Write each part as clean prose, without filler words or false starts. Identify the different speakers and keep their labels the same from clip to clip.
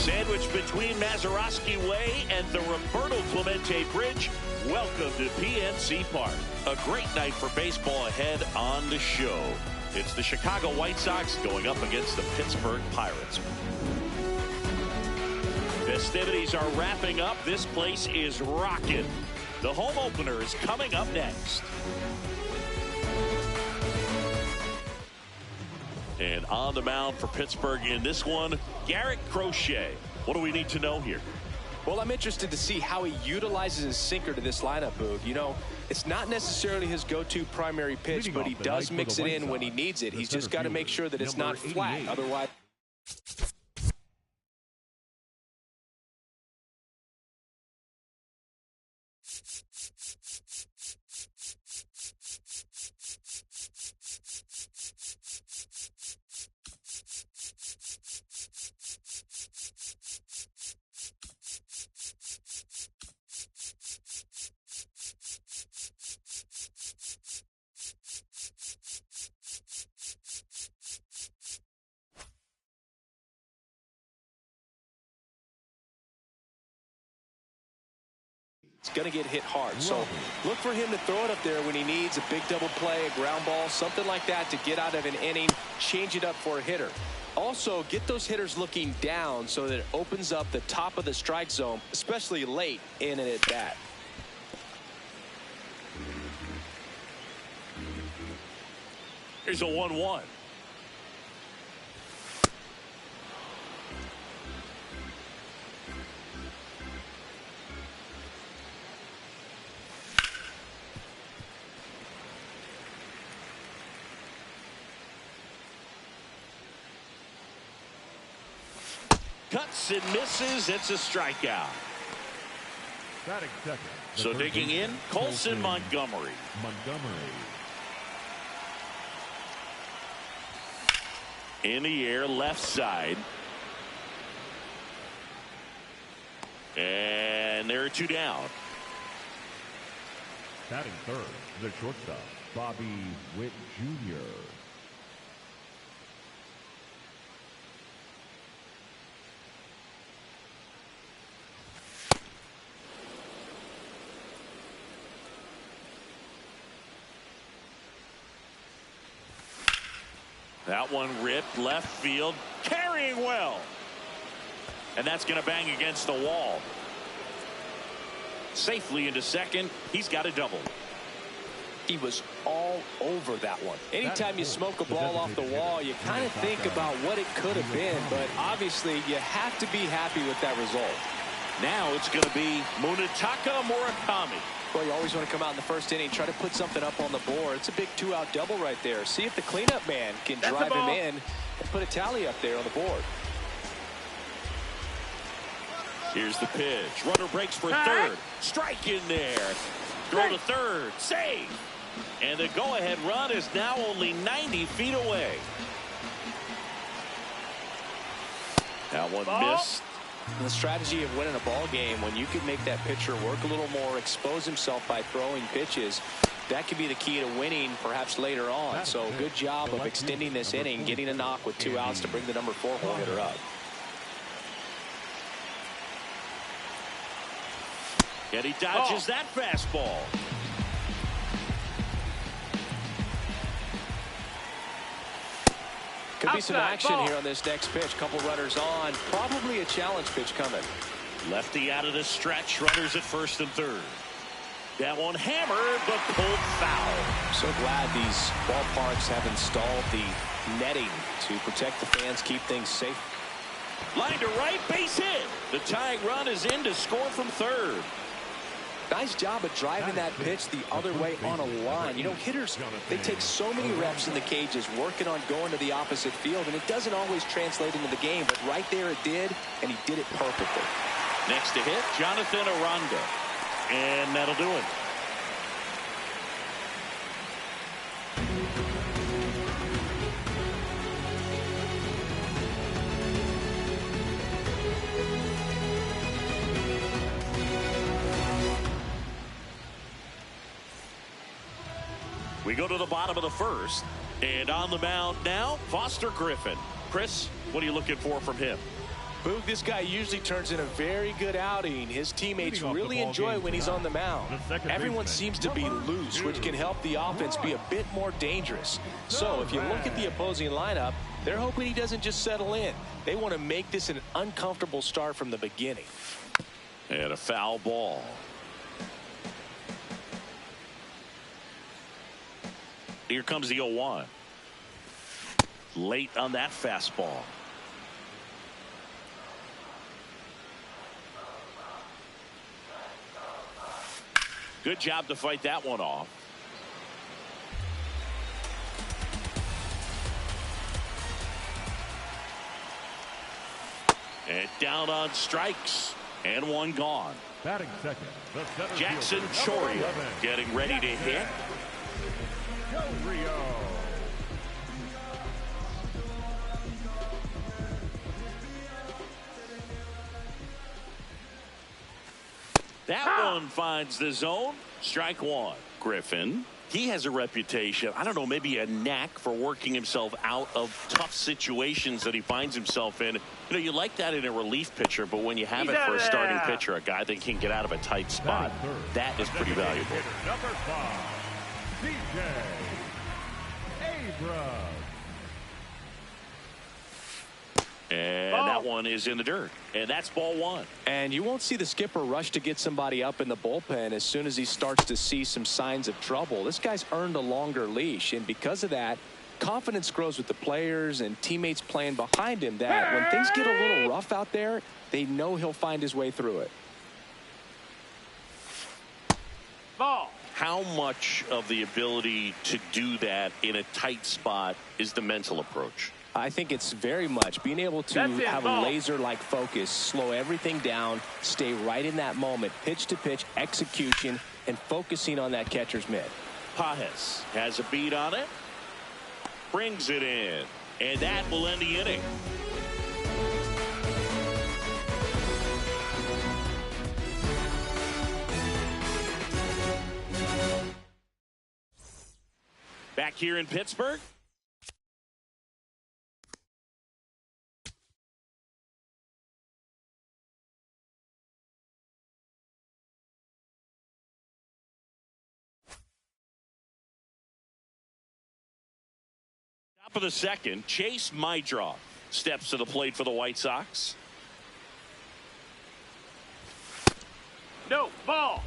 Speaker 1: Sandwiched between Mazeroski Way and the Roberto Clemente Bridge, welcome to PNC Park. A great night for baseball ahead on the show. It's the Chicago White Sox going up against the Pittsburgh Pirates. Festivities are wrapping up. This place is rocking. The home opener is coming up next. And on the mound for Pittsburgh in this one, Garrett Crochet. What do we need to know here?
Speaker 2: Well, I'm interested to see how he utilizes his sinker to this lineup, Boog. You know, it's not necessarily his go-to primary pitch, but he does mix it in when he needs it. He's just got to make sure that it's not flat. Otherwise... going to get hit hard. So look for him to throw it up there when he needs a big double play, a ground ball, something like that to get out of an inning, change it up for a hitter. Also, get those hitters looking down so that it opens up the top of the strike zone, especially late in an at-bat.
Speaker 1: Here's a 1-1. Cuts and misses. It's a strikeout. So digging in, Colson Montgomery. In the air, left side. And there are two down.
Speaker 3: Batting third, the shortstop, Bobby Witt Jr.
Speaker 1: That one ripped left field, carrying well. And that's going to bang against the wall. Safely into second. He's got a double.
Speaker 2: He was all over that one. Anytime you smoke a ball off the wall, you kind of think about what it could have been, but obviously you have to be happy with that result.
Speaker 1: Now it's going to be Munetaka Murakami.
Speaker 2: Well, you always want to come out in the first inning, try to put something up on the board. It's a big two-out double right there. See if the cleanup man can drive him in and put a tally up there on the board.
Speaker 1: Here's the pitch. Runner breaks for third. Strike in there. Throw to third. Save. And the go-ahead run is now only 90 feet away. That one missed.
Speaker 2: The strategy of winning a ball game, when you can make that pitcher work a little more, expose himself by throwing pitches, that could be the key to winning perhaps later on. So good job of extending this inning, getting a knock with 2 outs to bring the number 4 hole hitter up.
Speaker 1: And he dodges that fastball.
Speaker 2: Could be some action here on this next pitch. Couple runners on. Probably a challenge pitch coming.
Speaker 1: Lefty out of the stretch. Runners at first and third. That one hammered, but pulled foul.
Speaker 2: So glad these ballparks have installed the netting to protect the fans, keep things safe.
Speaker 1: Line to right, base hit. The tying run is in to score from third.
Speaker 2: Nice job of driving that pitch the other way on a line. You know, hitters, they take so many reps in the cages working on going to the opposite field, and it doesn't always translate into the game, but right there it did, and he did it perfectly.
Speaker 1: Next to hit, Jonathan Aranda. And that'll do it. We go to the bottom of the first, and on the mound now, Foster Griffin. Chris, what are you looking for from him?
Speaker 2: Boog, this guy usually turns in a very good outing. His teammates really enjoy when he's on the mound. Everyone seems to be loose, which can help the offense be a bit more dangerous. So if you look at the opposing lineup, they're hoping he doesn't just settle in. They want to make this an uncomfortable start from the beginning.
Speaker 1: And a foul ball. Here comes the 0-1. Late on that fastball. Good job to fight that one off. And down on strikes. And one gone.
Speaker 3: Batting second,
Speaker 1: Jackson Choria getting ready to hit. That one finds the zone. Strike one. Griffin, he has a reputation, I don't know, maybe a knack for working himself out of tough situations that he finds himself in. You know, you like that in a relief pitcher, but when you have it for a starting pitcher, a guy that can get out of a tight spot, that is pretty valuable.
Speaker 3: Number 5, CJ Abrams.
Speaker 1: And that one is in the dirt. And that's ball one.
Speaker 2: And you won't see the skipper rush to get somebody up in the bullpen as soon as he starts to see some signs of trouble. This guy's earned a longer leash, and because of that, confidence grows with the players and teammates playing behind him, that when things get a little rough out there, they know he'll find his way through it.
Speaker 1: Ball. How much of the ability to do that in a tight spot is the mental approach?
Speaker 2: I think it's very much being able to have a laser-like focus, slow everything down, stay right in that moment, pitch to pitch, execution, and focusing on that catcher's mitt.
Speaker 1: Pajes has a beat on it, brings it in, and that will end the inning. Back here in Pittsburgh. Top of the second, Chase Mydroff steps to the plate for the White Sox. No ball.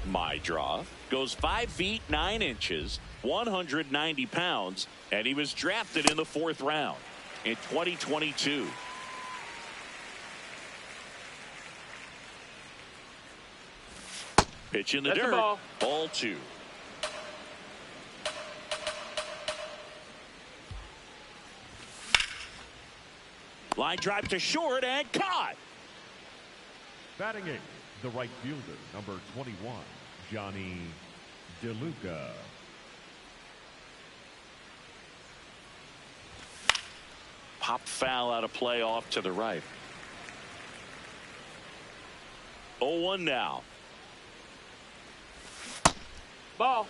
Speaker 1: Mydroff goes 5 feet 9 inches, 190 pounds, and he was drafted in the 4th round in 2022. Pitch in the dirt. Ball 2. Line drive to short and caught.
Speaker 3: Batting 8th, the right fielder, number 21, Johnny DeLuca.
Speaker 1: Popped foul out of play off to the right. 0-1 now. Ball.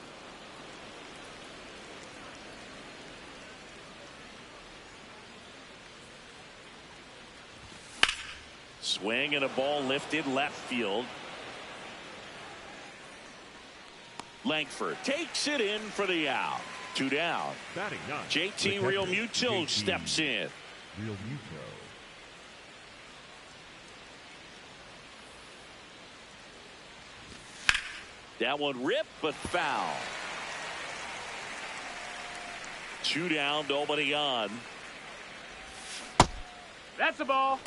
Speaker 1: Swing and a ball lifted left field. Langford takes it in for the out. 2 down.
Speaker 3: Batting 9.
Speaker 1: JT Realmuto steps in.
Speaker 3: Realmuto.
Speaker 1: That one ripped but foul. 2 down, nobody on. That's a ball.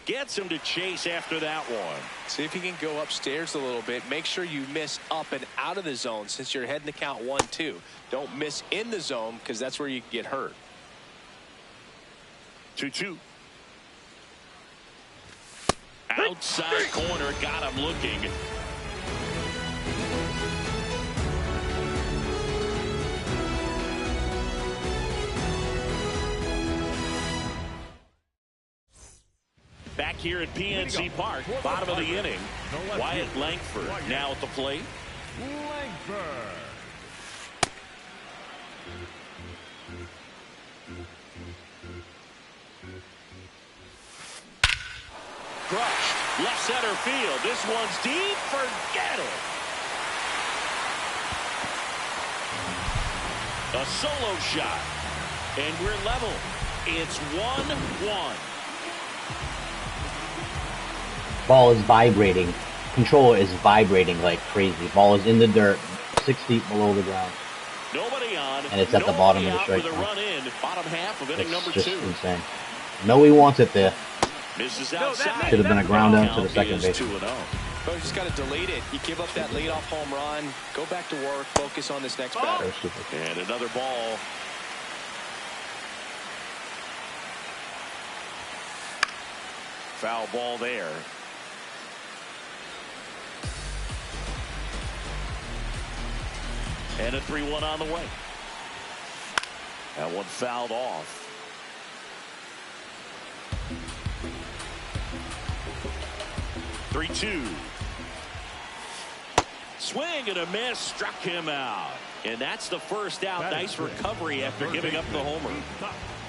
Speaker 1: Gets him to chase after that one.
Speaker 2: See if you can go upstairs a little bit. Make sure you miss up and out of the zone since you're heading to count 1-2. Don't miss in the zone because that's where you can get hurt.
Speaker 1: 2-2. Outside corner, got him looking. Back here at PNC Park, bottom of the inning, Wyatt Langford now at the plate.
Speaker 3: Langford.
Speaker 1: Crushed, left center field. This one's deep, forget it. A solo shot, and we're level. It's 1-1.
Speaker 4: Ball is vibrating. Controller is vibrating like crazy. Ball is in the dirt, 6 feet below the ground.
Speaker 1: Nobody on,
Speaker 4: and it's at the bottom of the strike
Speaker 1: zone. Run in, bottom half of inning number 2.
Speaker 4: It's just insane. No, he wants it there.
Speaker 1: Misses outside.
Speaker 4: Should have been a ground out to the second base.
Speaker 2: But you just got to delete it. You give up that leadoff home run. Go back to work. Focus on this next batter.
Speaker 1: And another ball. Foul ball there. And a 3-1 on the way. That one fouled off. Three, 2. Swing and a miss, struck him out. And that's the first out. Nice recovery after giving up the homer.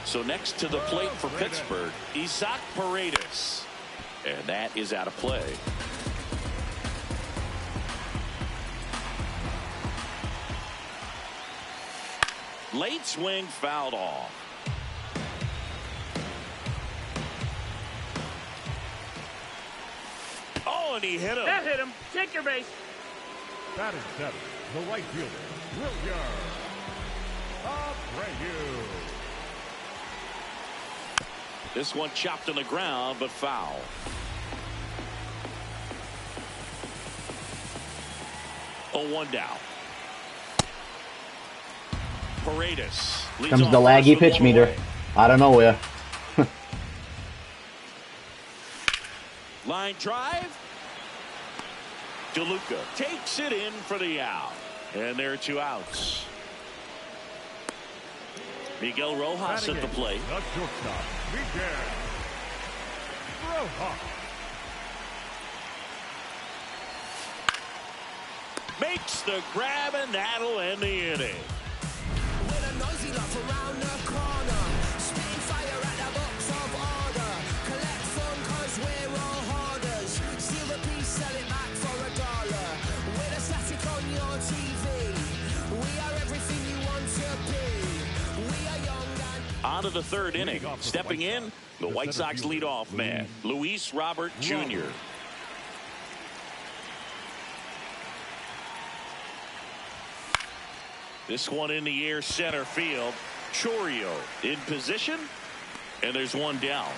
Speaker 1: So next to the plate for Pittsburgh, Isaac Paredes. And that is out of play. Late swing fouled off. Oh, and he hit him.
Speaker 5: That hit him. Take your base.
Speaker 3: That is 7. The right fielder, Wilyer Abreu.
Speaker 1: This one chopped on the ground, but foul. Oh, 1 down. Paredes
Speaker 4: comes the laggy pitch meter out of nowhere.
Speaker 1: Line drive. DeLuca takes it in for the out. And there are 2 outs. Miguel Rojas at the plate.
Speaker 3: The shortstop, Miguel Rojas.
Speaker 1: Makes the grab, and that'll end the inning. On to the 3rd inning. Stepping in, the White Sox leadoff man, Luis Robert Jr. This one in the air, center field. Chourio in position, and there's 1 down.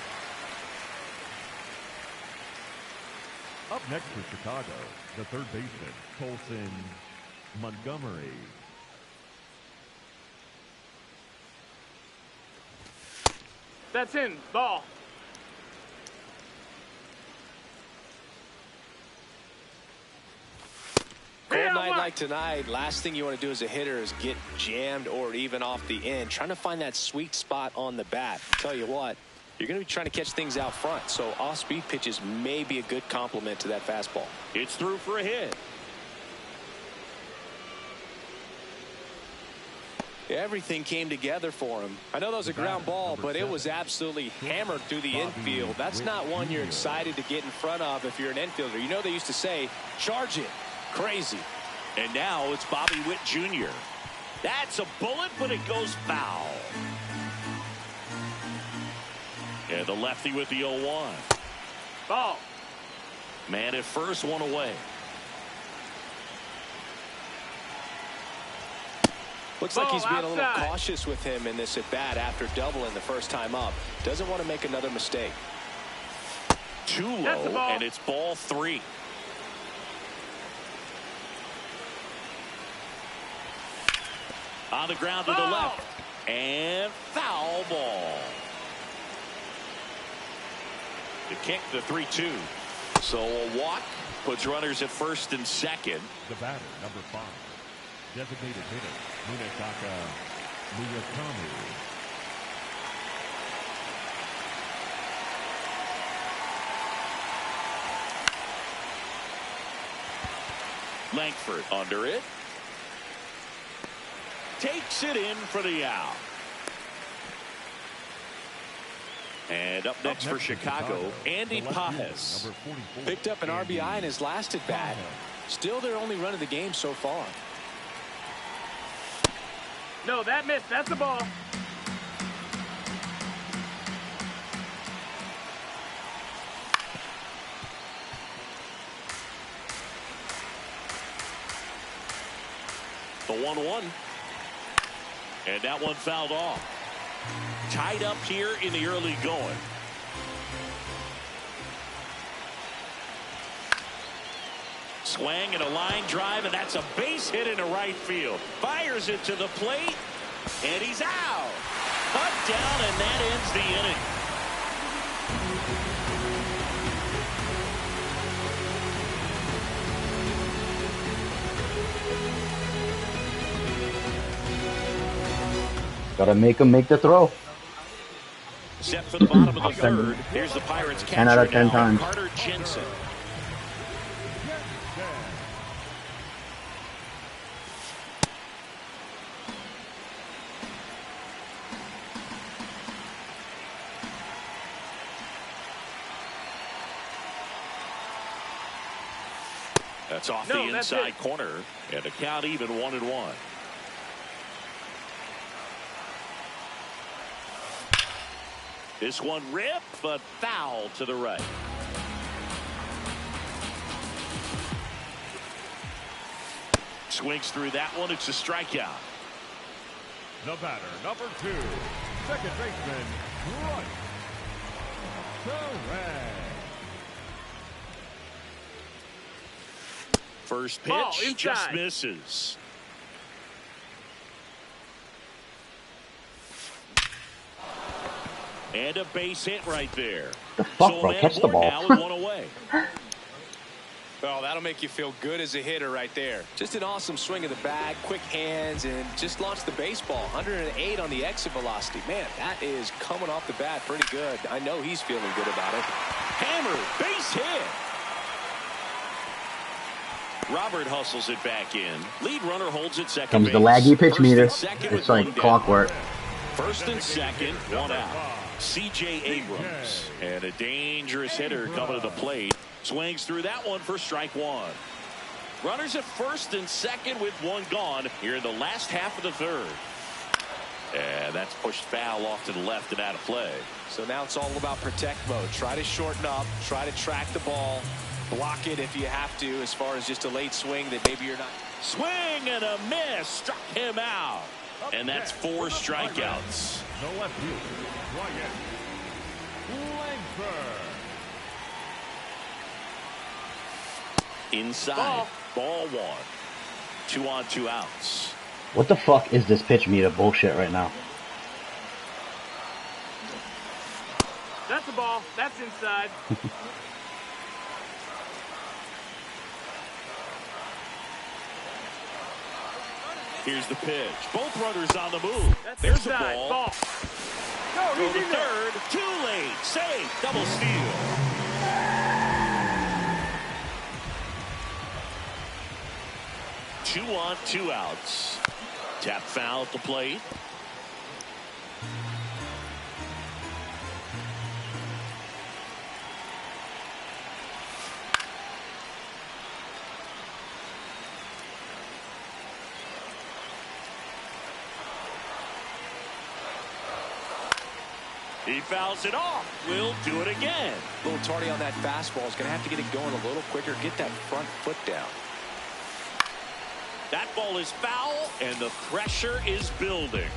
Speaker 3: Up next for Chicago, the third baseman, Colson Montgomery.
Speaker 5: That's in. Ball.
Speaker 2: Cold night like tonight, last thing you want to do as a hitter is get jammed or even off the end. Trying to find that sweet spot on the bat. Tell you what, you're going to be trying to catch things out front. So off-speed pitches may be a good complement to that fastball.
Speaker 1: It's through for a hit.
Speaker 2: Everything came together for him. I know that was a ground ball, but it was absolutely hammered through the infield. That's not one you're excited to get in front of if you're an infielder. You know they used to say, charge it. Crazy.
Speaker 1: And now it's Bobby Witt Jr. That's a bullet, but it goes foul. And the lefty with the 0-1.
Speaker 5: Ball.
Speaker 1: Man at first, 1 away.
Speaker 2: Looks like he's being a little cautious with him in this at bat after doubling the first time up. Doesn't want to make another mistake.
Speaker 1: Too
Speaker 5: That's the
Speaker 1: low,
Speaker 5: ball.
Speaker 1: and it's ball 3. On the ground to the
Speaker 5: Ball.
Speaker 1: left. And foul ball. The kick, the 3-2. So a walk puts runners at first and second.
Speaker 3: The batter, number 5. Designated hitter, Munetaka Muyakami.
Speaker 1: Langford under it. Takes it in for the out. And up next for Chicago, Andy Pajes.
Speaker 2: Picked up an RBI in his last at bat. Still their only run of the game so far.
Speaker 5: No, that missed. That's the ball.
Speaker 1: The 1-1. And that one fouled off. Tied up here in the early going. Swing and a line drive, and that's a base hit into right field. Fires it to the plate, and he's out. Cut down, and that ends the inning.
Speaker 4: Gotta make him make the throw.
Speaker 1: Set for the bottom of the third. Here's the Pirates catcher
Speaker 4: 10 out of 10
Speaker 1: now,
Speaker 4: times.
Speaker 1: Carter Jensen. That's off the inside corner, and a count even 1-1. This one ripped, but foul to the right. Swings through that one. It's a strikeout.
Speaker 3: The batter, number 2, second baseman, Bryce Terang.
Speaker 1: First
Speaker 5: Ball
Speaker 1: pitch
Speaker 5: inside.
Speaker 1: just misses. And a base hit right there.
Speaker 4: The fuck,
Speaker 1: so
Speaker 4: bro? Catch the ball.
Speaker 1: Now with one away.
Speaker 2: Well, that'll make you feel good as a hitter right there. Just an awesome swing of the bat, quick hands, and just launched the baseball. 108 on the exit velocity. Man, that is coming off the bat pretty good. I know he's feeling good about it.
Speaker 1: Hammer, base hit. Robert hustles it back in. Lead runner holds it second
Speaker 4: Comes
Speaker 1: base.
Speaker 4: the laggy pitch
Speaker 1: First
Speaker 4: meter.
Speaker 1: and second
Speaker 4: It's
Speaker 1: with
Speaker 4: like
Speaker 1: one down.
Speaker 4: clockwork.
Speaker 1: First and second, one out. C.J. Abrams. And a dangerous hitter coming to the plate. Swings through that one for strike one. Runners at first and second with one gone here in the last half of the third. And that's pushed foul off to the left and out of play.
Speaker 2: So now it's all about protect mode. Try to shorten up, try to track the ball, block it if you have to, as far as just a late swing that maybe you're not.
Speaker 1: Swing and a miss. Struck him out. And that's 4 strikeouts.
Speaker 3: The left fielder, Wyatt Langford.
Speaker 1: Inside. Ball 1. 2 on, 2 outs.
Speaker 4: What the fuck is this pitch meter bullshit right now?
Speaker 5: That's the ball. That's inside.
Speaker 1: Here's the pitch. Both runners on the move.
Speaker 5: That's
Speaker 1: There's the
Speaker 5: inside.
Speaker 1: ball.
Speaker 5: No,
Speaker 1: Go
Speaker 5: he's
Speaker 1: to
Speaker 5: in there.
Speaker 1: third. Too late. Safe. Double steal. Two on, 2 outs. Tap foul at the plate. He fouls it off. We'll do it again.
Speaker 2: A little tardy on that fastball. Is going to have to get it going a little quicker. Get that front foot down.
Speaker 1: That ball is foul, and the pressure is building.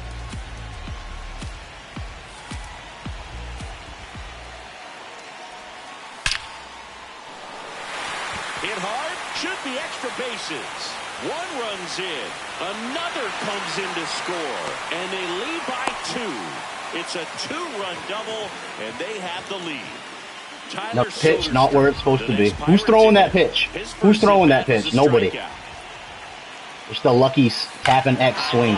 Speaker 1: the extra bases. One runs in. Another comes in to score. And they lead by 2. It's a 2-run double, and they have the lead.
Speaker 4: The pitch not where it's supposed to be. Who's throwing that pitch? Who's throwing that pitch? Nobody. Just a lucky tapping X swing.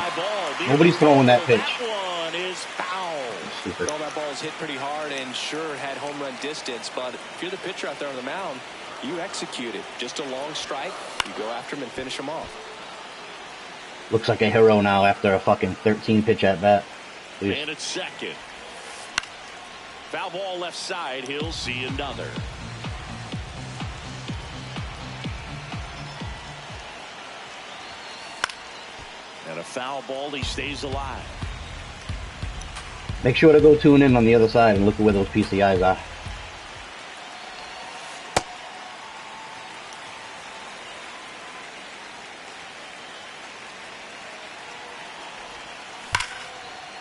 Speaker 4: Nobody's throwing that pitch.
Speaker 1: That one is foul.
Speaker 2: Well, that ball's hit pretty hard and sure had home run distance, but if you're the pitcher out there on the mound, you execute it. Just a long strike. You go after him and finish him off.
Speaker 4: Looks like a hero now after a fucking 13 pitch at bat.
Speaker 1: And it's second. Foul ball left side. He'll see another. And a foul ball. He stays alive.
Speaker 4: Make sure to go tune in on the other side and look at where those PCIs are.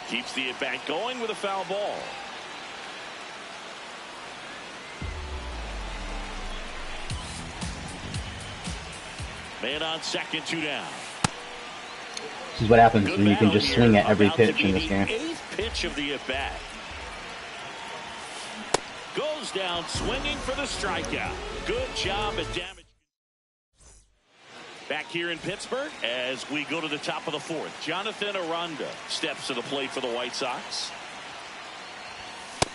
Speaker 1: Keeps the at-bat going with a foul ball. Man on second, 2 down.
Speaker 4: This is what happens when you can just swing at every pitch in this game.
Speaker 1: 8th pitch of the at-bat. Goes down swinging for the strikeout. Good job at damage. Back here in Pittsburgh as we go to the top of the 4th. Jonathan Aranda steps to the plate for the White Sox.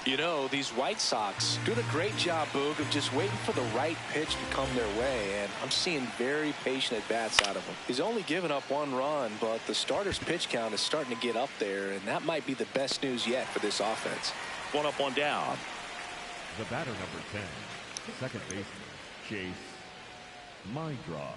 Speaker 2: You know, these White Sox doing a great job, Boog, of just waiting for the right pitch to come their way, and I'm seeing very patient at-bats out of him. He's only given up 1 run, but the starter's pitch count is starting to get up there, and that might be the best news yet for this offense.
Speaker 1: 1 up, 1 down.
Speaker 3: The batter, number 10, second baseman, Chase Mindra.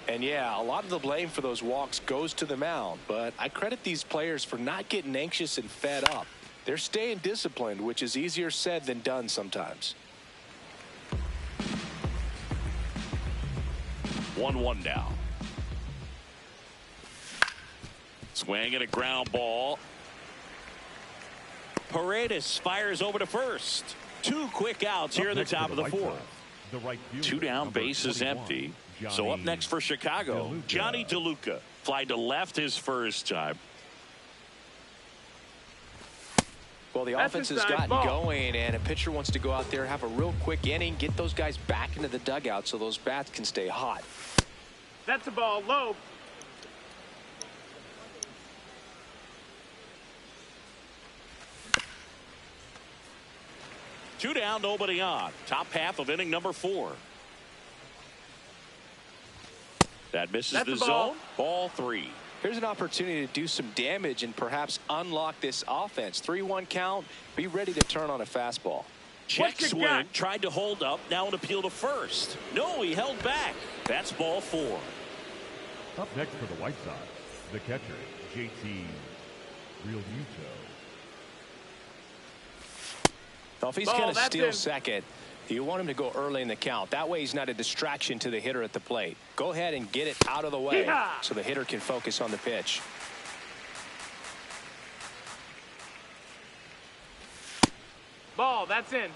Speaker 2: And yeah, a lot of the blame for those walks goes to the mound, but I credit these players for not getting anxious and fed up. They're staying disciplined, which is easier said than done sometimes.
Speaker 1: 1-1 now. Swing and a ground ball. Paredes fires over to first. 2 quick outs here in the top of the 4th. 2 down, base is empty. So up next for Chicago, Johnny DeLuca. Fly to left his first time.
Speaker 2: Well, the offense has gotten going, and a pitcher wants to go out there, have a real quick inning, get those guys back into the dugout so those bats can stay hot.
Speaker 5: That's a ball low.
Speaker 1: Two down, nobody on. Top half of inning number 4. That misses the zone. Ball 3.
Speaker 2: Here's an opportunity to do some damage and perhaps unlock this offense. 3-1 count. Be ready to turn on a fastball.
Speaker 1: Check swing. Tried to hold up. Now an appeal to first. No, he held back. That's ball 4.
Speaker 3: Up next for the White Sox, the catcher, JT Realmuto.
Speaker 2: Well, if he's going to steal second, you want him to go early in the count. That way he's not a distraction to the hitter at the plate. Go ahead and get it out of the way so the hitter can focus on the pitch.
Speaker 5: Ball, that's in.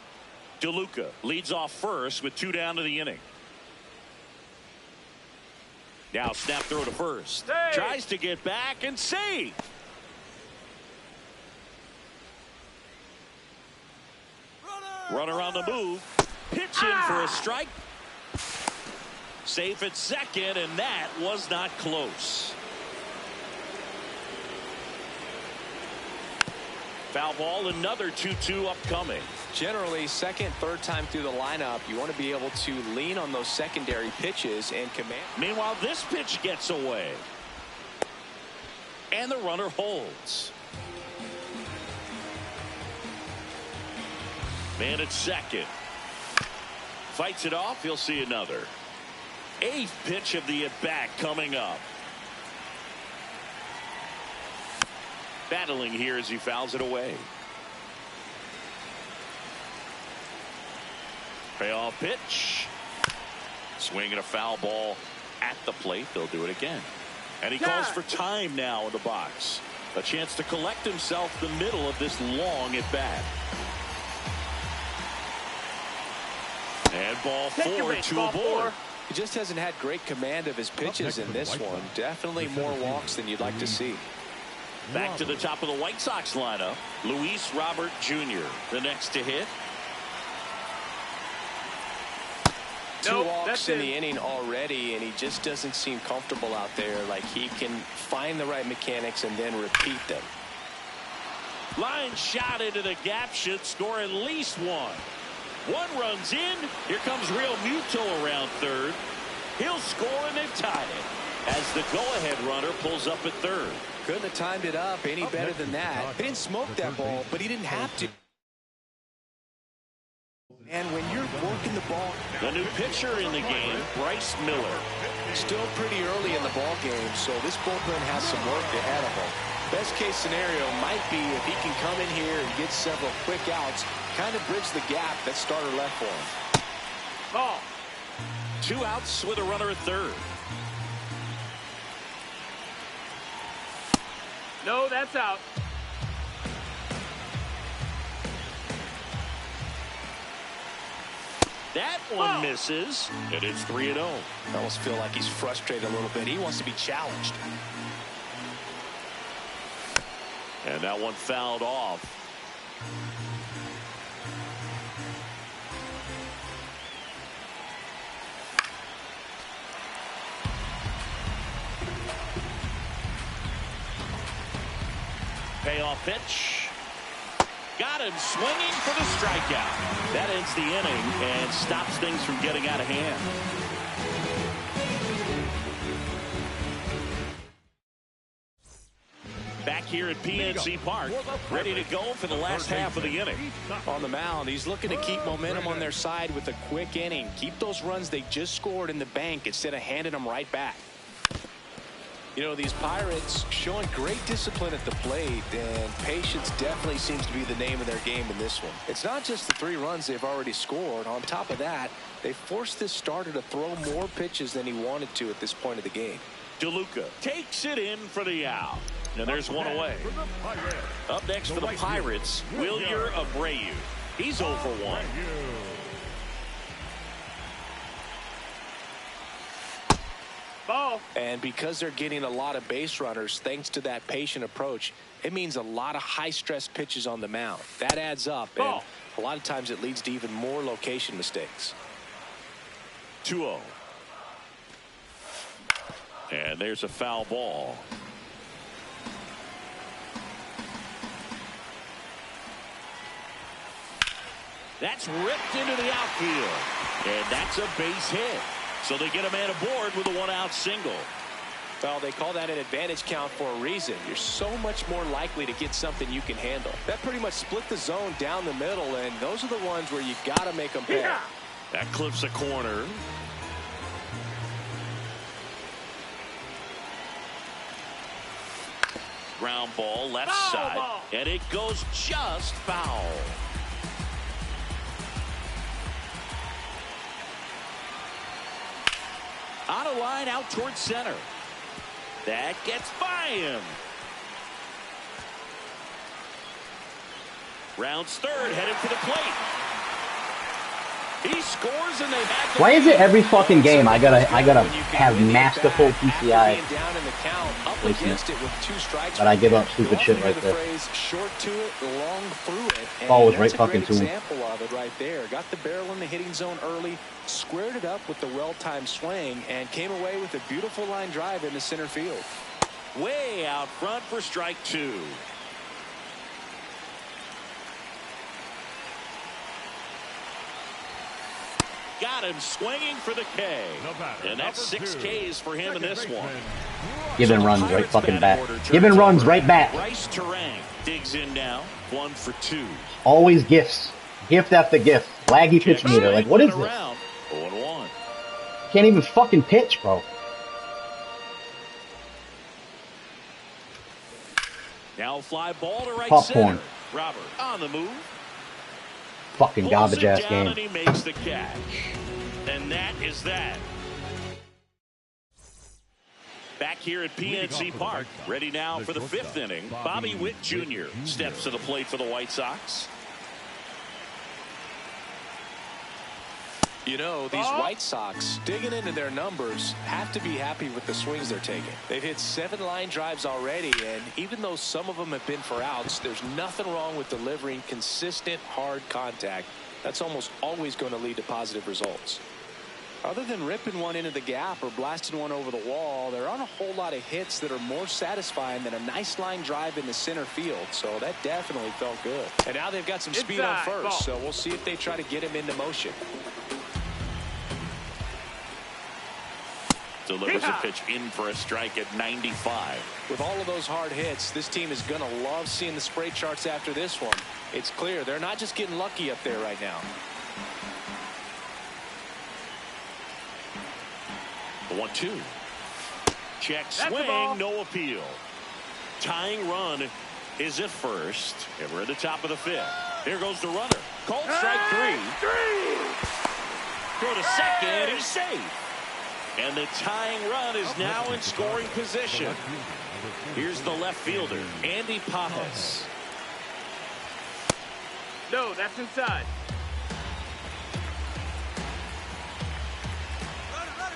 Speaker 1: DeLuca leads off first with 2 down to the inning. Now snap throw to first.
Speaker 5: Hey.
Speaker 1: Tries to get back and save. Runner on the move. Pitch in for a strike. Safe at second, and that was not close. Foul ball, another 2-2 upcoming.
Speaker 2: Generally, second, third time through the lineup, you want to be able to lean on those secondary pitches and command.
Speaker 1: Meanwhile, this pitch gets away. And the runner holds. Man at second. Fights it off. He'll see another. 8th pitch of the at-bat coming up. Battling here as he fouls it away. Payoff pitch. Swing and a foul ball at the plate. They'll do it again. And he calls for time now in the box. A chance to collect himself the middle of this long at-bat. ball
Speaker 5: Take your
Speaker 1: 4,
Speaker 5: base,
Speaker 1: 2
Speaker 5: ball
Speaker 1: aboard.
Speaker 5: 4.
Speaker 2: He just hasn't had great command of his pitches in this one. Definitely more walks than you'd like to see.
Speaker 1: Back to the top of the White Sox lineup, Luis Robert Jr., the next to hit.
Speaker 2: Two walks in the inning already, and he just doesn't seem comfortable out there. Like he can find the right mechanics and then repeat them.
Speaker 1: Line shot into the gap, should score at least one. One runs in. Here comes Real Muto around third. He'll score, and they've tied it as the go-ahead runner pulls up at third.
Speaker 2: Couldn't have timed it up any better than that. He didn't smoke that ball, but he didn't have to. And when you're working the ball,
Speaker 1: the new pitcher in the game, Bryce Miller.
Speaker 2: Still pretty early in the ball game, so this bullpen has some work ahead of him. Best case scenario might be if he can come in here and get several quick outs, kind of bridge the gap that starter left for him.
Speaker 5: Ball.
Speaker 1: 2 outs with a runner at third.
Speaker 5: No, that's out.
Speaker 1: That one misses, and it's 3-0.
Speaker 2: I almost feel like he's frustrated a little bit. He wants to be challenged.
Speaker 1: And that one fouled off. Payoff pitch. Got him swinging for the strikeout. That ends the inning and stops things from getting out of hand. Back here at PNC Park, ready to go for the last half of the inning.
Speaker 2: On the mound, he's looking to keep momentum on their side with a quick inning. Keep those runs they just scored in the bank instead of handing them right back. You know, these Pirates showing great discipline at the plate, and patience definitely seems to be the name of their game in this one. It's not just the 3 runs they've already scored. On top of that, they forced this starter to throw more pitches than he wanted to at this point of the game.
Speaker 1: DeLuca takes it in for the out. And there's one away. Up next for the Pirates, Wilyer Abreu. He's 0 for 1.
Speaker 5: Ball.
Speaker 2: And because they're getting a lot of base runners, thanks to that patient approach, it means a lot of high-stress pitches on the mound. That adds up, and a lot of times it leads to even more location mistakes.
Speaker 1: 2-0. And there's a foul ball. That's ripped into the outfield. And that's a base hit. So they get a man aboard with a 1-out single.
Speaker 2: Well, they call that an advantage count for a reason. You're so much more likely to get something you can handle. That pretty much split the zone down the middle, and those are the ones where you got to make them pay.
Speaker 5: Yeah.
Speaker 1: That clips a corner. Ground ball, left side.
Speaker 5: Ball.
Speaker 1: And it goes just foul. On a line out towards center. That gets by him. Rounds third, headed for the plate. He scores, and they have the
Speaker 4: Why is it every fucking game I gotta have masterful PCI placement, but I give up stupid shit right there.
Speaker 2: Short to it, long through it.
Speaker 4: Ball was right fucking to him.
Speaker 2: Example of it right there. Got the barrel in the hitting zone early, squared it up with the well-timed swing, and came away with a beautiful line drive into center field.
Speaker 1: Way out front for strike 2. Got him swinging for the K. And that's 6 Ks for him in this one.
Speaker 4: Giving runs right fucking back. Giving runs right back.
Speaker 1: Bryce Terang digs in now. 1 for 2.
Speaker 4: Always gifts. Gift after gift. Laggy pitch meter. Like, what is this?
Speaker 1: 0-1.
Speaker 4: Can't even fucking pitch, bro.
Speaker 1: Now fly ball to right
Speaker 4: Popcorn.
Speaker 1: center. Robert on the move.
Speaker 4: Fucking garbage ass game.
Speaker 1: And he makes the catch. And that is that. Back here at PNC Park, ready now for the 5th inning. Bobby Witt Jr. steps to the plate for the White Sox.
Speaker 2: You know, these White Sox, digging into their numbers, have to be happy with the swings they're taking. They've hit 7 line drives already, and even though some of them have been for outs, there's nothing wrong with delivering consistent, hard contact. That's almost always going to lead to positive results. Other than ripping one into the gap or blasting one over the wall, there aren't a whole lot of hits that are more satisfying than a nice line drive in the center field, so that definitely felt good. And now they've got some speed on first, so we'll see if they try to get him into motion.
Speaker 1: Delivers a pitch in for a strike at 95.
Speaker 2: With all of those hard hits, this team is going to love seeing the spray charts after this one. It's clear they're not just getting lucky up there right now.
Speaker 1: The 1-2. Check swing, no appeal. Tying run is at first. And we're at the top of the 5th. Here goes the runner. Called strike 3. Throw to second, he's safe. And the tying run is now in scoring position. Here's the left fielder, Andy Pajes.
Speaker 5: No, that's inside.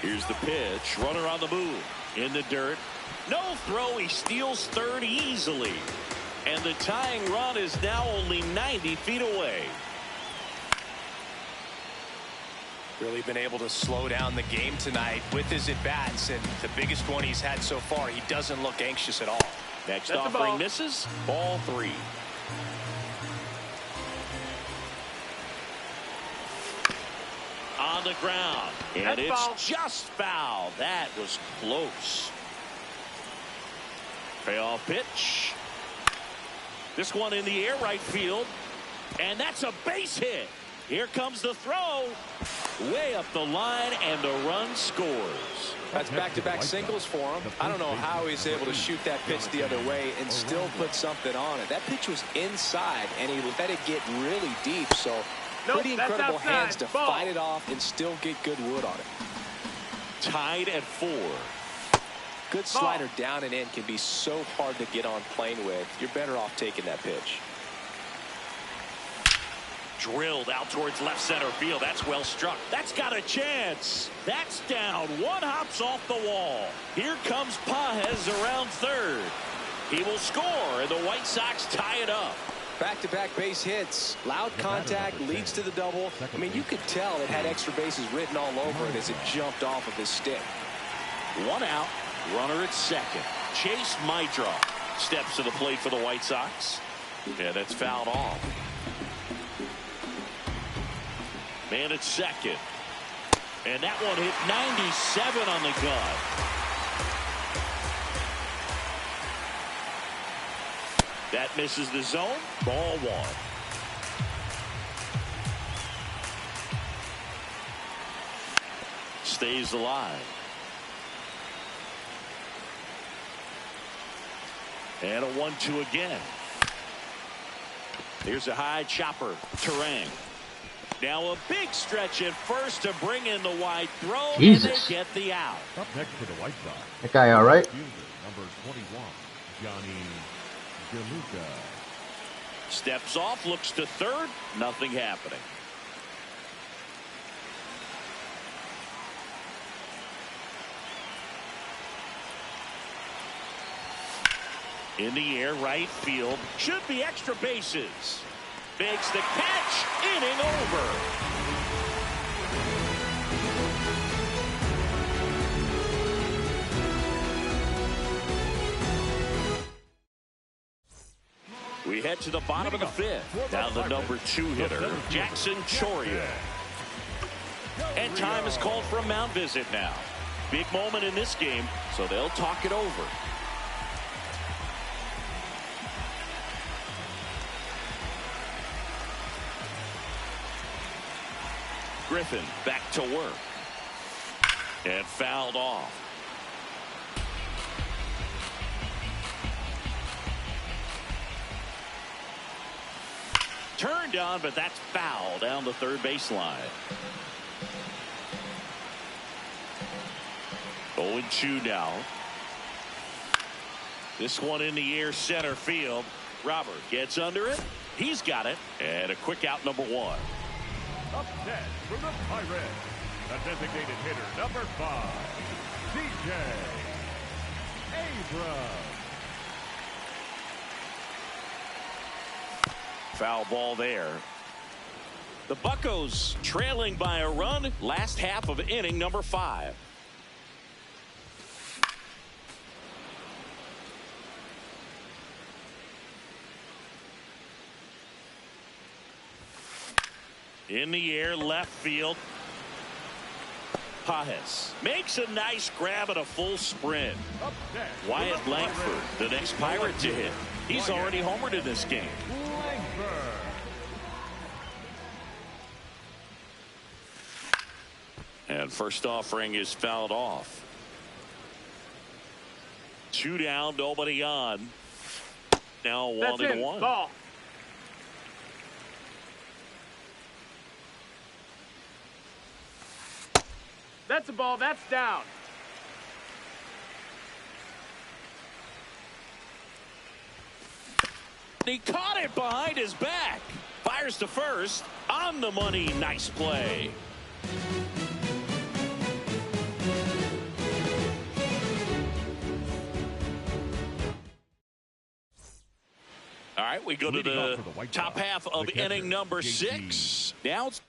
Speaker 1: Here's the pitch. Runner on the move. In the dirt. No throw. He steals third easily. And the tying run is now only 90 feet away.
Speaker 2: Really been able to slow down the game tonight with his at-bats, and the biggest one he's had so far. He doesn't look anxious at all.
Speaker 1: Next offering misses. Ball 3. On the ground. And it's foul. Just foul. That was close. Payoff pitch. This one in the air right field. And that's a base hit. Here comes the throw. Way up the line, and the run scores.
Speaker 2: That's back-to-back singles for him. I don't know how he's able to shoot that pitch the other way and still put something on it. That pitch was inside, and he let it get really deep. So pretty incredible hands to fight it off and still get good wood on it.
Speaker 1: Tied at 4.
Speaker 2: Good slider down and in can be so hard to get on plane with. You're better off taking that pitch.
Speaker 1: Drilled out towards left center field. That's well struck. That's got a chance. That's down. One hops off the wall. Here comes Pajes around third. He will score, and the White Sox tie it up.
Speaker 2: Back-to-back base hits. Loud contact leads to the double. I mean, you could tell it had extra bases written all over it as it jumped off of his stick.
Speaker 1: 1 out. Runner at second. Chase Maidra steps to the plate for the White Sox. Yeah, that's fouled off. Man at second. And that one hit 97 on the gut. That misses the zone. Ball 1. Stays alive. And a 1-2 again. Here's a high chopper. Terang. Now a big stretch at first to bring in the wide throw.
Speaker 4: Jesus.
Speaker 1: And they get the out.
Speaker 3: Up next for the White Sox.
Speaker 4: That guy all right?
Speaker 3: Number 21, Johnny DeLuca.
Speaker 1: Steps off, looks to third. Nothing happening. In the air, right field. Should be extra bases. Makes the catch. Inning over. We head to the bottom of the 5th. Now the number 2 hitter, Jackson Choria. And time is called for a mound visit now. Big moment in this game, so they'll talk it over. Griffin back to work. And fouled off. Turned on, but that's foul down the third baseline. 0-2 now. This one in the air, center field. Robert gets under it. He's got it. And a quick out, number 1.
Speaker 3: Up next for the Pirates, the designated hitter, number 5, CJ Abrams.
Speaker 1: Foul ball there. The Buccos trailing by a run, last half of inning number 5. In the air, left field. Pajes makes a nice grab at a full sprint. Wyatt Langford, the next Pirate to hit. He's already homered in this game. And first offering is fouled off. 2 down, nobody on. Now 1-1.
Speaker 5: Ball. That's a ball. That's down.
Speaker 1: He caught it behind his back. Fires to first. On the money. Nice play. All right, we go to the top half of inning number 6. Now it's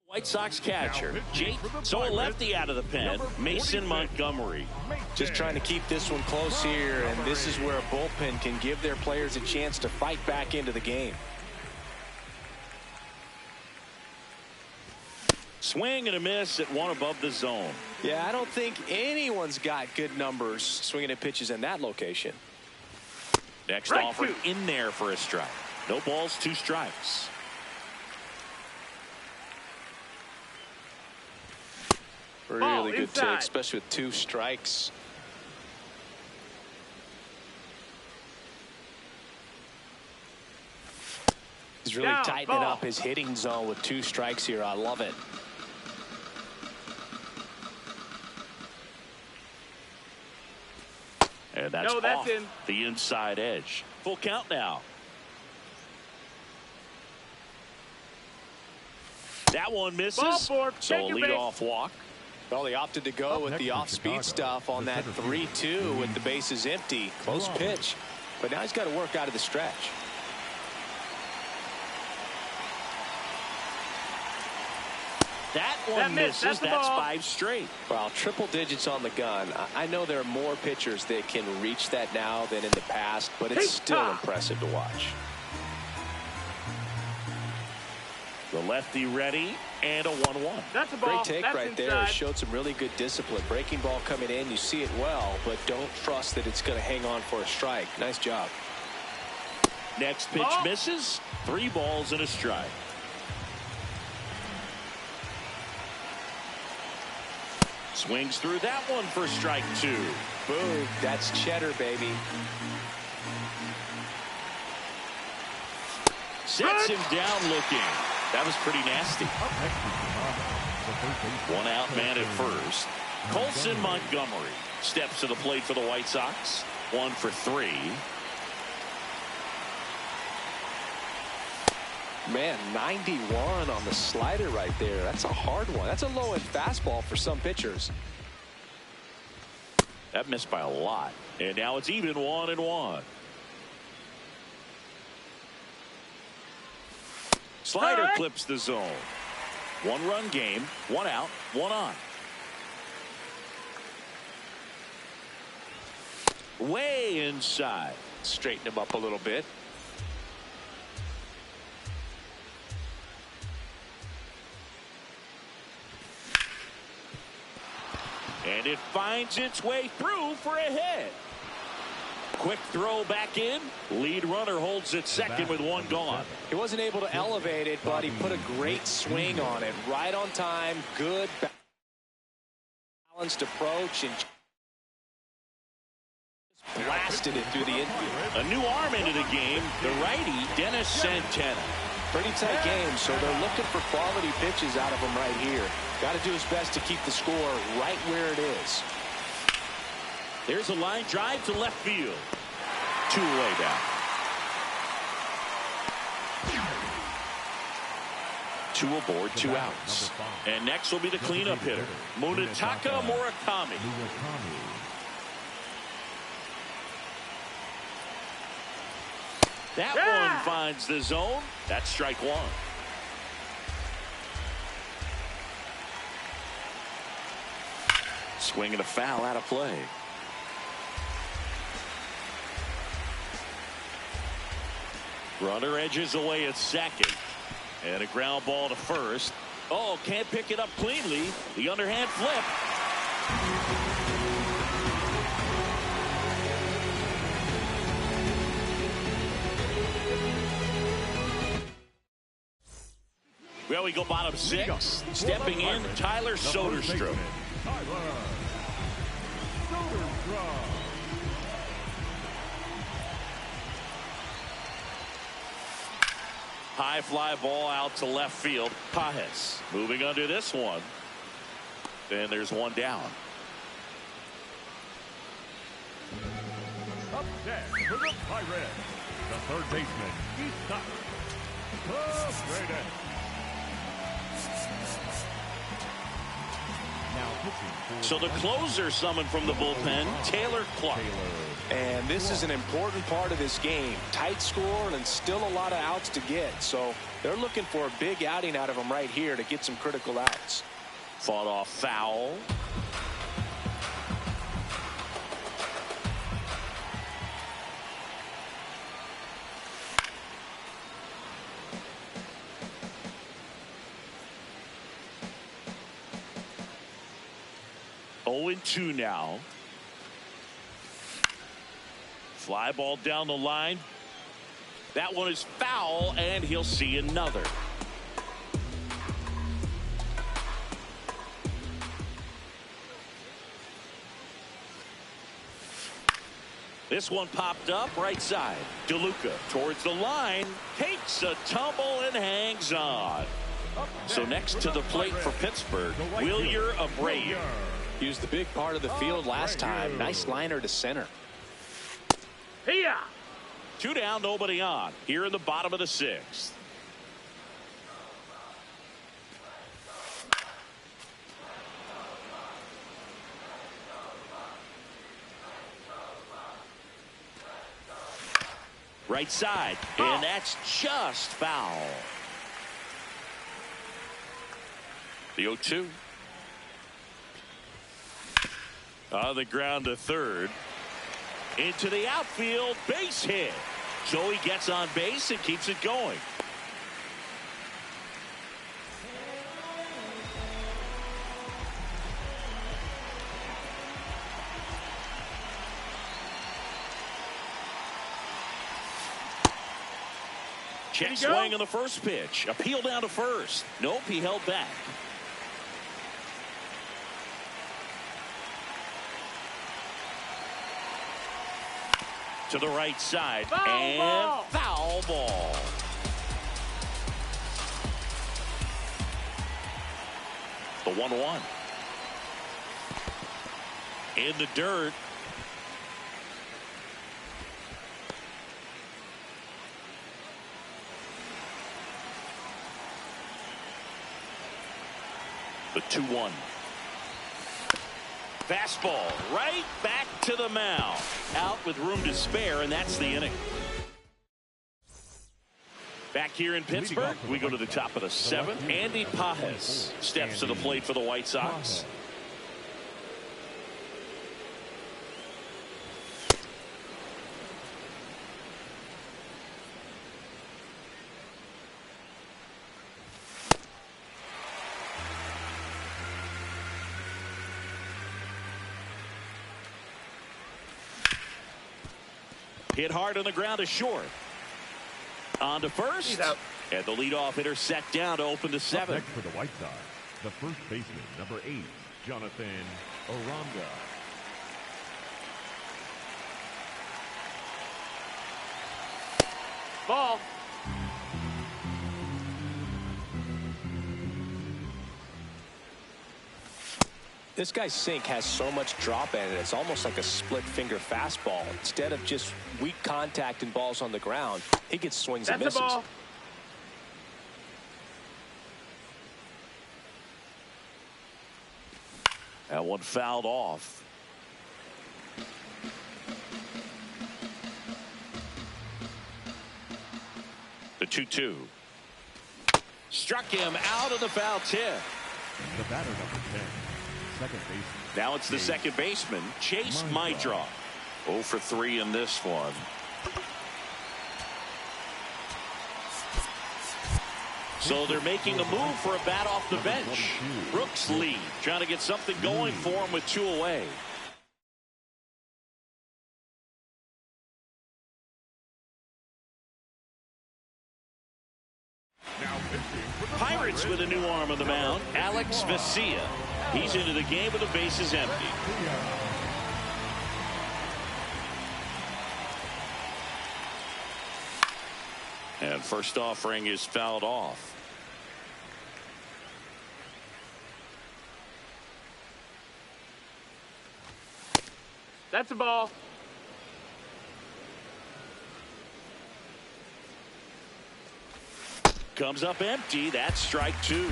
Speaker 1: White Sox catcher, Jake. So a lefty out of the pen, Mason Montgomery.
Speaker 2: Just trying to keep this one close here, and this is where a bullpen can give their players a chance to fight back into the game.
Speaker 1: Swing and a miss at one above the zone.
Speaker 2: Yeah, I don't think anyone's got good numbers swinging at pitches in that location.
Speaker 1: Next offer in there for a strike. No balls, 2 strikes.
Speaker 2: Really good take, especially with 2 strikes. He's really tightening up his hitting zone with 2 strikes here. I love it.
Speaker 1: And that's off the inside edge. Full count now. That one misses. So a leadoff walk.
Speaker 2: Well, he opted to go with the off-speed stuff on that 3-2 with the bases empty. Close pitch. But now he's got to work out of the stretch.
Speaker 1: That one misses. That's 5 straight.
Speaker 2: Well, triple digits on the gun. I know there are more pitchers that can reach that now than in the past, but it's still impressive to watch.
Speaker 1: The lefty ready, and a 1-1.
Speaker 5: That's a ball.
Speaker 2: Great take right there. Showed some really good discipline. Breaking ball coming in, you see it well, but don't trust that it's going to hang on for a strike. Nice job.
Speaker 1: Next pitch misses. 3 balls and a strike. Swings through that one for strike 2.
Speaker 2: Boom. That's cheddar, baby.
Speaker 1: Sets him down looking. That was pretty nasty. 1 out, man at first. Colson Montgomery steps to the plate for the White Sox. 1 for 3.
Speaker 2: Man, 91 on the slider right there. That's a hard one. That's a low-end fastball for some pitchers.
Speaker 1: That missed by a lot. And now it's even 1-1. Slider clips the zone. 1-run game, 1 out, 1 on. Way inside.
Speaker 2: Straighten him up a little bit.
Speaker 1: And it finds its way through for a hit. Quick throw back in. Lead runner holds it second with 1 gone.
Speaker 2: He wasn't able to elevate it, but he put a great swing on it. Right on time. Good balanced approach. And Blasted it through the infield.
Speaker 1: A new arm into the game, the righty, Dennis Santana.
Speaker 2: Pretty tight game, so they're looking for quality pitches out of him right here. Got to do his best to keep the score right where it is.
Speaker 1: There's a line drive to left field. 2 away down. 2 aboard, 2 outs. And next will be the cleanup hitter, Munetaka Murakami. That one finds the zone. That's strike 1. Swing and a foul out of play. Runner edges away at second. And a ground ball to first. Oh, can't pick it up cleanly. The underhand flip. Well, we go bottom 6. Stepping in, Tyler Soderstrom. High fly ball out to left field. Pajes moving under this one. And there's one down.
Speaker 3: Up next for the Pirates, the third baseman, Isa.
Speaker 1: So the closer summoned from the bullpen, Taylor Clark.
Speaker 2: And this is an important part of this game. Tight score and still a lot of outs to get. So they're looking for a big outing out of him right here to get some critical outs.
Speaker 1: Fought off foul. Oh, 2 now. Fly ball down the line. That one is foul, and he'll see another. This one popped up right side. DeLuca towards the line, takes a tumble and hangs on. So next to the plate for Pittsburgh, Wilyer Abreu.
Speaker 2: Used the big part of the field last time. Nice liner to center.
Speaker 5: Here.
Speaker 1: 2 down, nobody on. Here in the bottom of the 6th. Right side, and that's just foul. The 0-2. On the ground to third. Into the outfield, base hit. So he gets on base and keeps it going. Check swing on the first pitch. Appeal down to first. Nope, he held back. To the right side. Foul ball. The 1-1. In the dirt. The 2-1. Fastball right back to the mound. Out with room to spare, and that's the inning. Back here in Pittsburgh, we go to the top of the 7th. Andy Pajes steps to the plate for the White Sox. Hit hard on the ground to short. On to first. And the leadoff hitter set down to open the 7th.
Speaker 3: Next for the White Sox, the first baseman, number 8, Jonathan Aranda.
Speaker 5: Ball.
Speaker 2: This guy's sink has so much drop in it, it's almost like a split finger fastball. Instead of just weak contact and balls on the ground, he gets swings and
Speaker 5: That's
Speaker 2: misses.
Speaker 5: a ball.
Speaker 1: That one fouled off. The 2-2. Struck him out of the foul tip.
Speaker 3: The batter number 10, second baseman.
Speaker 1: Now it's the second baseman, Chase Mydroff. 0 for 3 in this one. So they're making a move for a bat off the bench. Brooks lead, trying to get something going for him with 2 away. Pirates with a new arm on the mound, Alex Vesia. He's into the game with the bases empty. And first offering is fouled off.
Speaker 5: That's a ball.
Speaker 1: Comes up empty. That's strike 2.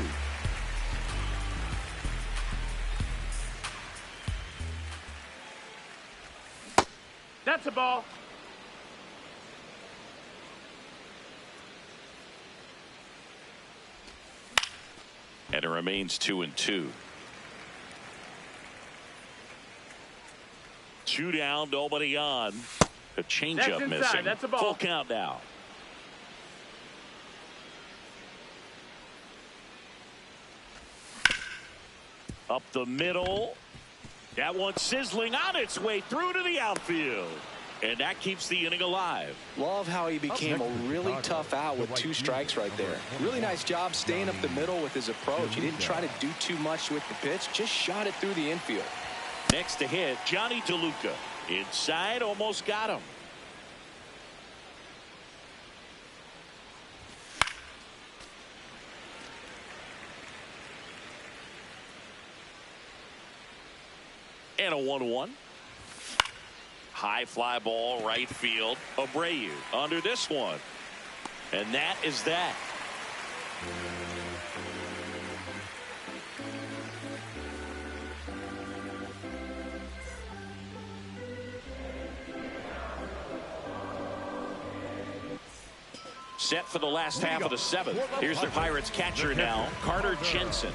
Speaker 5: That's a ball.
Speaker 1: And it remains 2-2. 2 down, nobody on. A changeup missing.
Speaker 5: That's a ball.
Speaker 1: Full count now. Up the middle. That one sizzling on its way through to the outfield. And that keeps the inning alive.
Speaker 2: Love how he became a really tough out with 2 strikes right there. Really nice job staying up the middle with his approach. He didn't try to do too much with the pitch, just shot it through the infield.
Speaker 1: Next to hit, Johnny DeLuca. Inside, almost got him. And a 1-1. High fly ball, right field. Abreu under this one. And that is that. Set for the last half of the 7th. Here's the Pirates catcher now, Carter Jensen.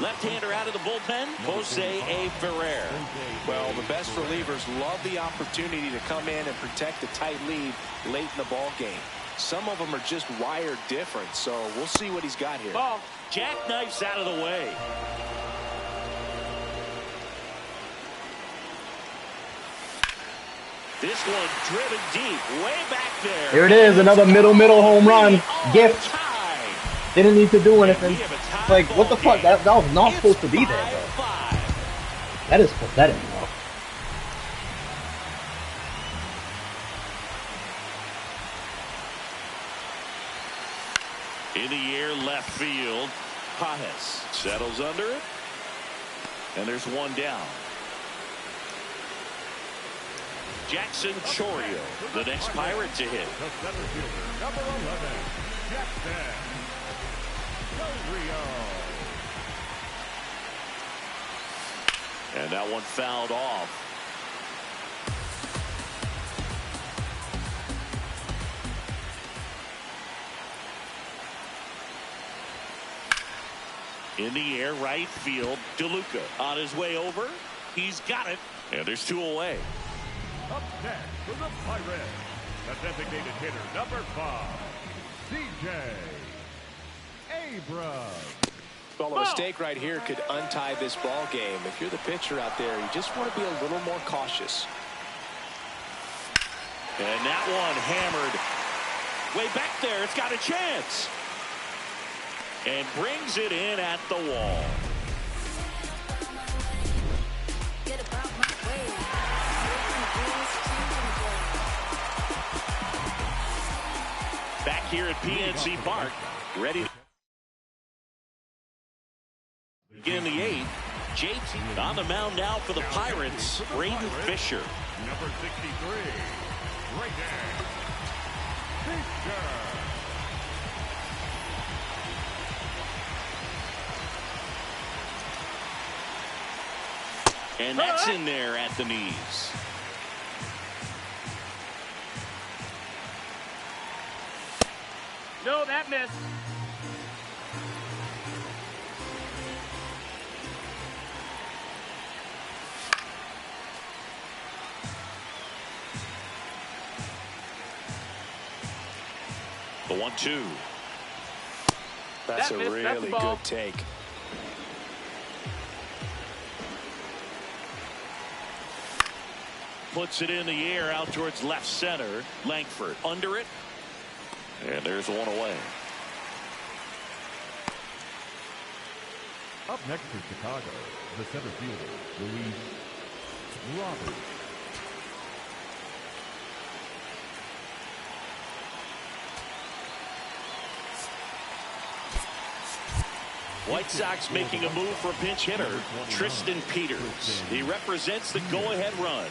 Speaker 1: Left-hander out of the bullpen, Jose A. Ferrer.
Speaker 2: Well, the best relievers love the opportunity to come in and protect a tight lead late in the ball game. Some of them are just wired different, so we'll see what he's got here.
Speaker 5: Ball.
Speaker 1: Jackknifes out of the way. This one driven deep, way back there.
Speaker 4: Here it is, another middle home run. Gift. Didn't need to do anything. Like, what the fuck? That was not supposed to be there, bro. That is pathetic, bro.
Speaker 1: In the air, left field. Pajes settles under it. And there's one down. Jackson Chourio, the next Pirate to hit.
Speaker 3: The center fielder, number 11, Jackson Chourio.
Speaker 1: And that one fouled off. In the air, right field, DeLuca on his way over. He's got it. And there's 2 away.
Speaker 3: Up next for the Pirates, the designated hitter, number 5, C.J. Abrams.
Speaker 2: Well, a mistake right here could untie this ball game. If you're the pitcher out there, you just want to be a little more cautious.
Speaker 1: And that one hammered way back there. It's got a chance. And brings it in at the wall. Back here at PNC Park, ready to begin the 8th. JT on the mound now for the Pirates, Braden Fisher.
Speaker 3: Number 63, Braden Fisher.
Speaker 1: And that's in there at the knees.
Speaker 5: No, that missed.
Speaker 1: The 1-2.
Speaker 2: That's a
Speaker 5: That's
Speaker 2: really good take.
Speaker 1: Puts it in the air out towards left center. Langford under it. And there's one away.
Speaker 3: Up next for Chicago, the center fielder, Luis Roberts.
Speaker 1: White Sox making a move for a pinch hitter, Tristan Peters. He represents the go-ahead run.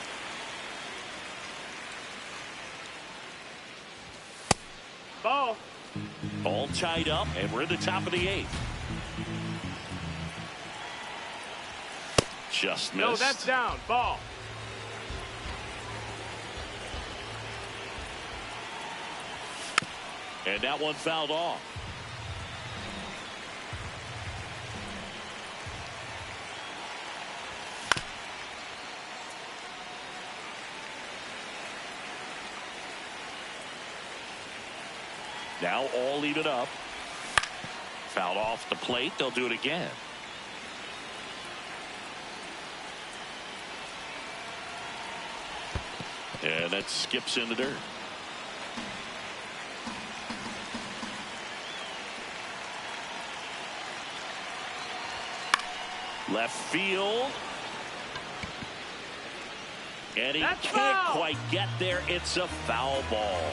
Speaker 5: Ball.
Speaker 1: All tied up, and we're in the top of the 8th. Just missed.
Speaker 5: No, that's down. Ball.
Speaker 1: And that one fouled off. Now all even up. Fouled off the plate. They'll do it again. And that skips in the dirt. Left field. And he can't quite get there. It's a foul ball.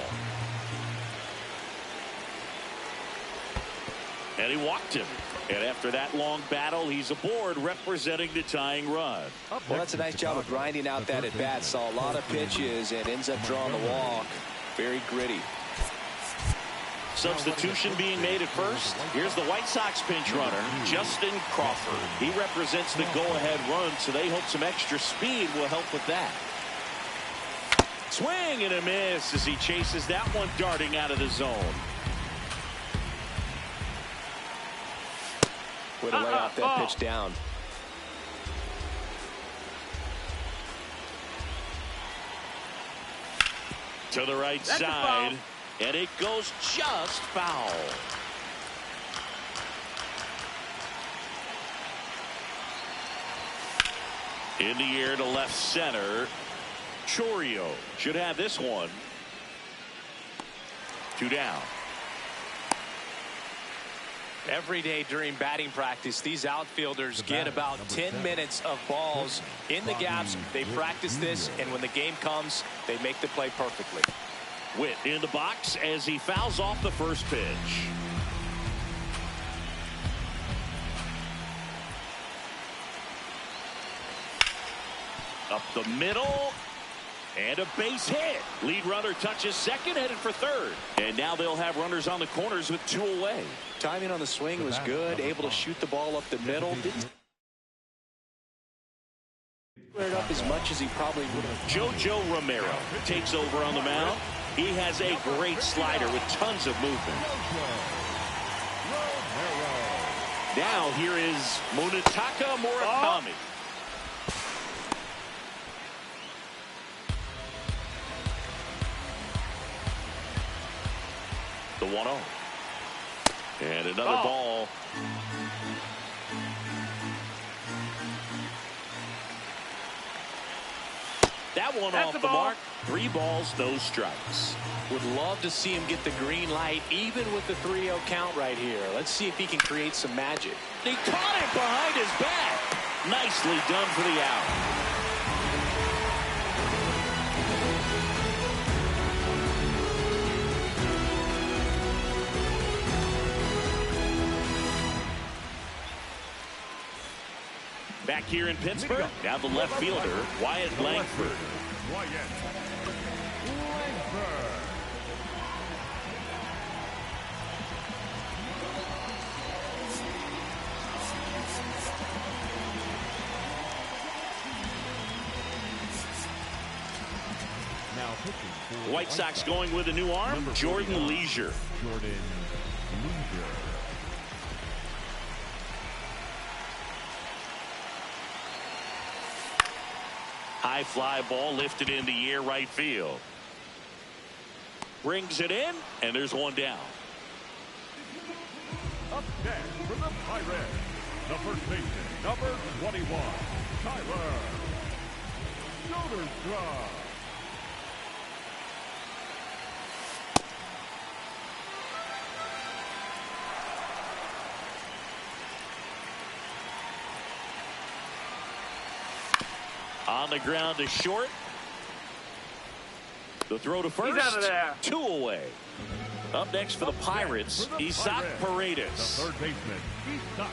Speaker 1: And he walked him. And after that long battle, he's aboard representing the tying run.
Speaker 2: Well, that's a nice job of grinding out that at bat. Saw a lot of pitches and ends up drawing the walk. Very gritty.
Speaker 1: Substitution being made at first. Here's the White Sox pinch runner, Justin Crawford. He represents the go-ahead run, so they hope some extra speed will help with that. Swing and a miss as he chases that one darting out of the zone.
Speaker 2: Way to lay off that pitch down.
Speaker 1: To the right side, and it goes just foul. In the air to left center. Chorio should have this one. 2 down.
Speaker 2: Every day during batting practice, these outfielders get about 10 minutes of balls in the gaps. They practice this, and when the game comes, they make the play perfectly.
Speaker 1: Witt in the box as he fouls off the first pitch. Up the middle. And a base hit. Lead runner touches second, headed for third. And now they'll have runners on the corners with 2 away.
Speaker 2: Timing on the swing was good. Able to shoot the ball up the middle. Didn't square it up as much as he probably would have.
Speaker 1: JoJo Romero takes over on the mound. He has a great slider with tons of movement. Now here is Munetaka Murakami. The 1-0. And another ball. That one off the mark. 3 balls, no strikes.
Speaker 2: Would love to see him get the green light, even with the 3-0 count right here. Let's see if he can create some magic.
Speaker 1: He caught it behind his back. Nicely done for the out. Back here in Pittsburgh, now the left fielder, Wyatt Langford.
Speaker 3: Wyatt Langford. Now pitching for
Speaker 1: The White Sox going with a new arm, Jordan Leisure.
Speaker 3: Jordan Leisure.
Speaker 1: High fly ball lifted in the air right field. Brings it in, and there's one down.
Speaker 3: Up next for the Pirates, the first baseman, number 21, Tyler Soderstrom.
Speaker 1: On the ground to short. The throw to first.
Speaker 5: He's out of there.
Speaker 1: 2 away. Up next for the Pirates, Isaac
Speaker 3: The
Speaker 1: Paredes.
Speaker 3: third baseman, Isaac.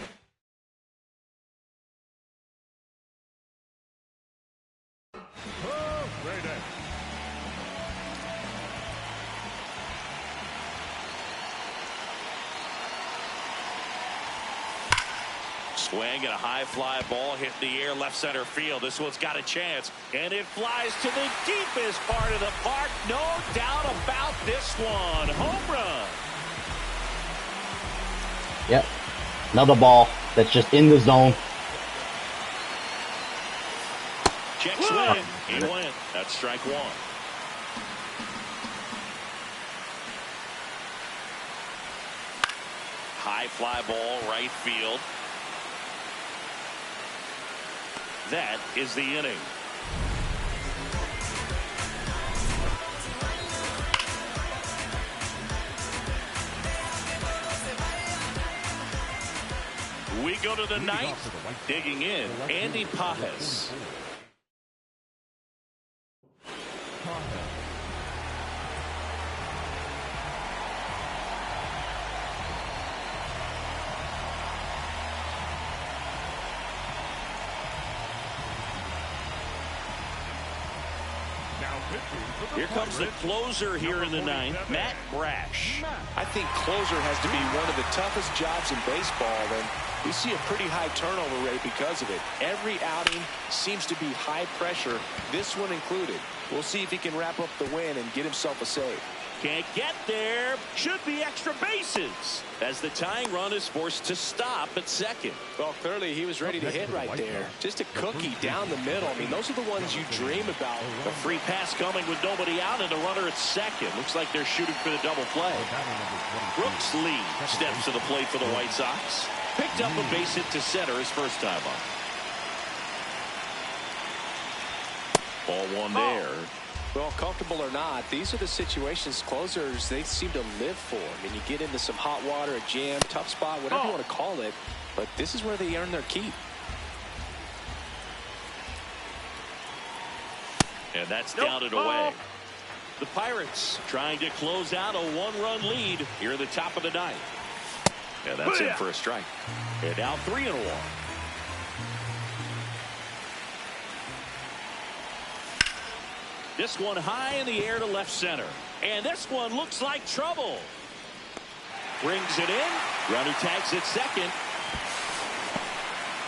Speaker 3: Paredes.
Speaker 1: Swing and a high fly ball hit the air left center field. This one's got a chance, and it flies to the deepest part of the park. No doubt about this one. Home run.
Speaker 4: Yep. Another ball that's just in the zone.
Speaker 1: Check swing. He went. That's strike one. High fly ball right field. That is the inning. We go to the ninth. Digging in, Andy Pajes. Here comes the closer here in the ninth, Matt Brash.
Speaker 2: I think closer has to be one of the toughest jobs in baseball, and we see a pretty high turnover rate because of it. Every outing seems to be high pressure, this one included. We'll see if he can wrap up the win and get himself a save.
Speaker 1: Can't get there. Should be extra bases as the tying run is forced to stop at second.
Speaker 2: Well, clearly he was ready to hit right there. Just a cookie down the middle. I mean, those are the ones you dream about.
Speaker 1: A free pass coming with nobody out and a runner at second. Looks like they're shooting for the double play. Brooks Lee steps to the plate for the White Sox. Picked up a base hit to center his first time up. Ball one there.
Speaker 2: Well, comfortable or not, these are the situations closers they seem to live for. I mean, you get into some hot water, a jam, tough spot, whatever you want to call it, but this is where they earn their keep.
Speaker 1: And that's downed away. The Pirates trying to close out a one-run lead here at the top of the ninth. And that's in for a strike. And now 3-1. This one high in the air to left center. And this one looks like trouble. Brings it in. Runner tags at second.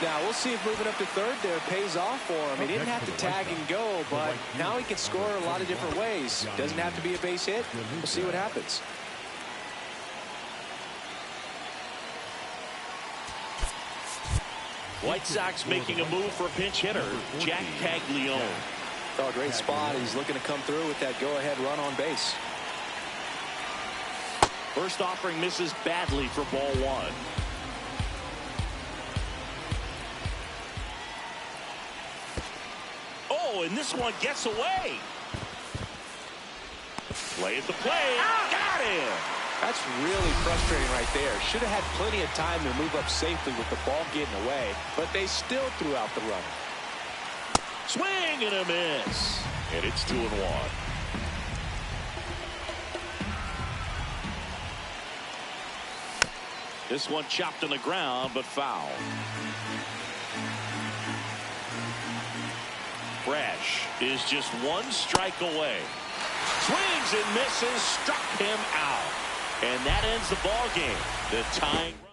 Speaker 2: Now, we'll see if moving up to third there pays off for him. He didn't have to tag and go, but now he can score a lot of different ways. Doesn't have to be a base hit. We'll see what happens.
Speaker 1: White Sox making a move for pinch hitter Jack Caglione.
Speaker 2: Oh, great spot. He's looking to come through with that go-ahead run on base.
Speaker 1: First offering misses badly for ball one. Oh, and this one gets away. Play at the plate. Got him.
Speaker 2: That's really frustrating right there. Should have had plenty of time to move up safely with the ball getting away, but they still threw out the runner.
Speaker 1: Swing and a miss. And it's 2-1. This one chopped on the ground, but foul. Brash is just one strike away. Swings and misses, struck him out. And that ends the ball game. The tying run.